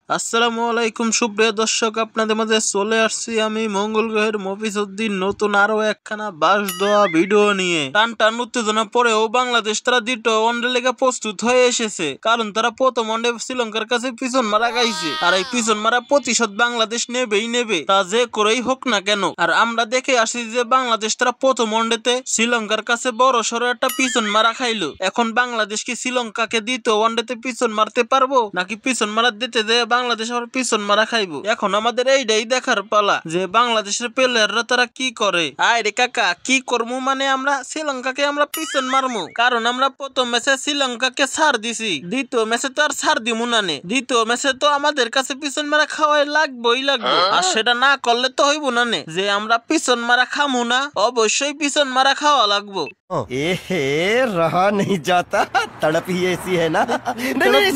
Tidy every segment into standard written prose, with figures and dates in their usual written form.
আসসালামু আলাইকুম সুপ্রিয় দর্শক, আপনাদের মাঝে চলে আসছি আমি মঙ্গল গ্রহের মফিজউদ্দিন নতুন আরো একখানা বাস দেওয়া ভিডিও নিয়ে। টান উত্তেজনা পরেও বাংলাদেশ তারা দ্বিতীয় ওয়ানডে লেগে প্রস্তুত হয়ে এসেছে, কারণ তারা প্রথম ওয়ানডে শ্রীলঙ্কার কাছে পিছন মারা গাইছে। আর এই পিছন মারা প্রতিশোধ বাংলাদেশ নেবেই নেবে, তা যে করেই হোক না কেন। আর আমরা দেখে আসি যে বাংলাদেশ তারা প্রথম ওয়ানডেতে শ্রীলঙ্কার কাছে বড় সড়ো একটা পিছন মারা খাইলো। এখন বাংলাদেশ কি শ্রীলঙ্কাকে দ্বিতীয় ওয়ানডেতে পিছন মারতে পারবো, নাকি পিছন মারা দিতে যে বাংলাদেশ আবার পিছন মারা খাইবো? এখন আমাদের এইটাই দেখার পালা যে বাংলাদেশের প্লেয়াররা তারা কি করে। আরে কাকা, কি করবো মানে আমরা শ্রীলঙ্কাকে আমরা পিছন মারমু, কারণ আমরা প্রথম ম্যাচে শ্রীলঙ্কাকে ছাড় দিছি, দ্বিতীয় ম্যাচে তো আর ছাড় দিমু না। দ্বিতীয় ম্যাচে তো আমাদের কাছে পিছন মারা খাওয়াই লাগবেই লাগবে, আর সেটা না করলে তো হইব না যে আমরা পিছন মারা খামু না, অবশ্যই পিছন মারা খাওয়া লাগবো। रहा नहीं जाता, तड़प ही ऐसी है ना। नहीं,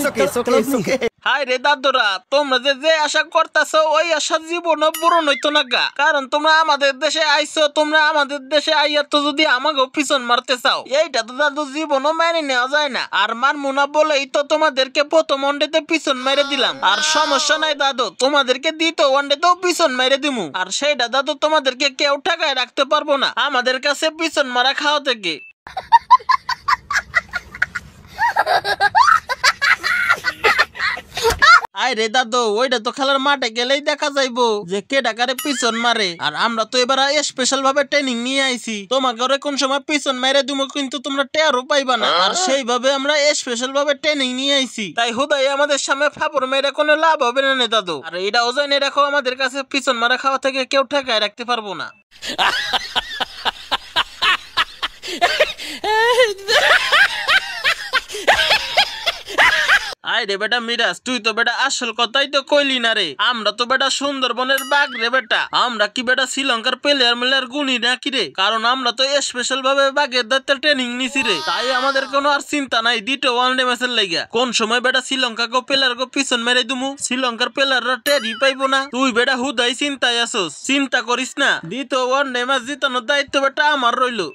सुके। হাই রে দাদুরা, তোমরা যে আশা করতেছো ওই আশা জীবন পূরণ হইতো না গা, কারণ তোমরা আমাদের দেশে আইছো, তোমরা আমাদের দেশে আইয়া তো যদি আমাকেও পিছন মারতে চাও, এইটা তো দাদু জীবনও মেনে নেওয়া যায় না। আর মারমু না বলেই তো তোমাদেরকে প্রথম ওয়ানডেতে পিছন মেরে দিলাম। আর সমস্যা নাই দাদু, তোমাদেরকে দ্বিতীয় ওয়ানডেতেও পিছন মেরে দিমু। আর সেইটা দাদু তোমাদেরকে কেউ ঠেকায় রাখতে পারবো না আমাদের কাছে পিছন মারা খাওয়া থেকে। আরে দাদু, ওইটা তো খেলার মাঠে গেলেই দেখা যাইবো যে কে ডাকারে পিছন মারে। আর আমরা তো এবার স্পেশাল ভাবে ট্রেনিং নিয়ে আইছি, তোমাকে কোন সময় পিছন মেরে দিমু কিন্তু তোমরা টেরও পাইবা না। আর সেইভাবে আমরা স্পেশাল ভাবে ট্রেনিং নিয়ে আইছি, তাই হুদাই আমাদের সামনে ফাপড় মেরে কোনো লাভ হবে না দাদু। আর এটা ওজনে রাখো, আমাদের কাছে পিছন মারা খাওয়া থেকে কেউ ঠেকায় রাখতে পারবো না। আরে বেটা মিরাজ, তুই তো বেটা আসল কথাই তো কইলি না রে। আমরা তো বেটা সুন্দরবনের বাঘ রে বেটা, আমরা কি বেটা শ্রীলঙ্কার প্লেয়ার গুনি নাকি রে? কারণ আমরা তো স্পেশাল ভাবে বাঘের দায়িত্বে ট্রেনিং নিছি রে, তাই আমাদের কোনো আর চিন্তা নাই দ্বিতীয় ওয়ানডে ম্যাচের লাইগা। কোন সময় বেটা শ্রীলঙ্কাকে প্লেয়ারকে পিছন মেরে দিমু, শ্রীলঙ্কার প্লেয়াররা টেরই পাইবো না। তুই বেটা হুদাই চিন্তায় আসোস, চিন্তা করিস না, দ্বিতীয় ওয়ানডে ম্যাচ জিতানোর দায়িত্ব বেটা আমার রইলো।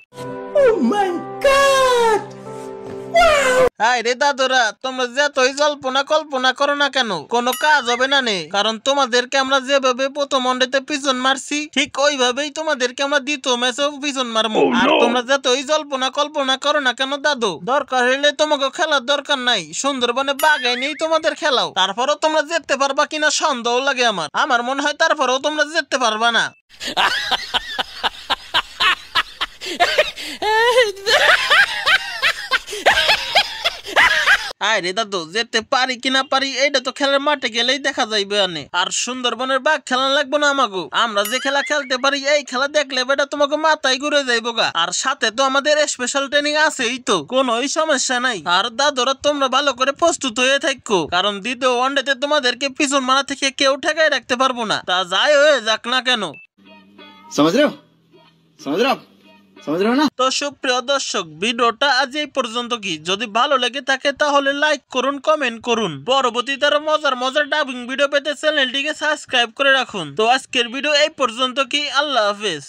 হাই রে দাদুরা, তোমরা যতই জল্পনা কল্পনা করো না কেন, কোনো কাজ হবে না নে। কারণ তোমাদেরকে আমরা যেভাবে প্রথম ওয়ানডেতে পিছন মারছি, ঠিক ওইভাবেই তোমাদেরকে আমরা দ্বিতীয় ম্যাচেও পিছন মারবো। আর তোমরা যতই জল্পনা কল্পনা করো না কেন দাদু, দরকার হইলে তোমাকে খেলার দরকার নাই, সুন্দরবনে বাগাই নেই তোমাদের খেলাও। তারপরেও তোমরা যেতে পারবা কিনা সন্দেহ লাগে আমার মনে হয় তারপরেও তোমরা যেতে পারবা না। আরে দাদু, যেতে পারি কিনা পারি এইটা তো খেলার মাঠে গেলেই দেখা যাইবে। আর সুন্দরবনের বাঘ খেলা লাগবো না আমাকে, আমরা যে খেলা খেলতে পারি এই খেলা দেখলে বেটা তোমাকে মাথায় ঘুরে যাইবো গা। আর সাথে তো আমাদের স্পেশাল ট্রেনিং আছেই তো, কোনোই সমস্যা নাই। আর দাদুরা তোমরা ভালো করে প্রস্তুত হয়ে থাকো, কারণ দ্বিতীয় ওয়ানডেতে তোমাদেরকে পিছন মারা থেকে কেউ ঠেকায় রাখতে পারবো না, তা যাই হয়ে যাক না কেন। তো সুপ্রিয় দর্শক, ভিডিওটা আজ এই পর্যন্ত। কি যদি ভালো লেগে থাকে তাহলে লাইক করুন, কমেন্ট করুন। পরবর্তীতে আরো মজার ডাবিং ভিডিও পেতে চ্যানেলটিকে সাবস্ক্রাইব করে রাখুন। তো আজকের ভিডিও এই পর্যন্ত। কি আল্লাহ হাফেজ।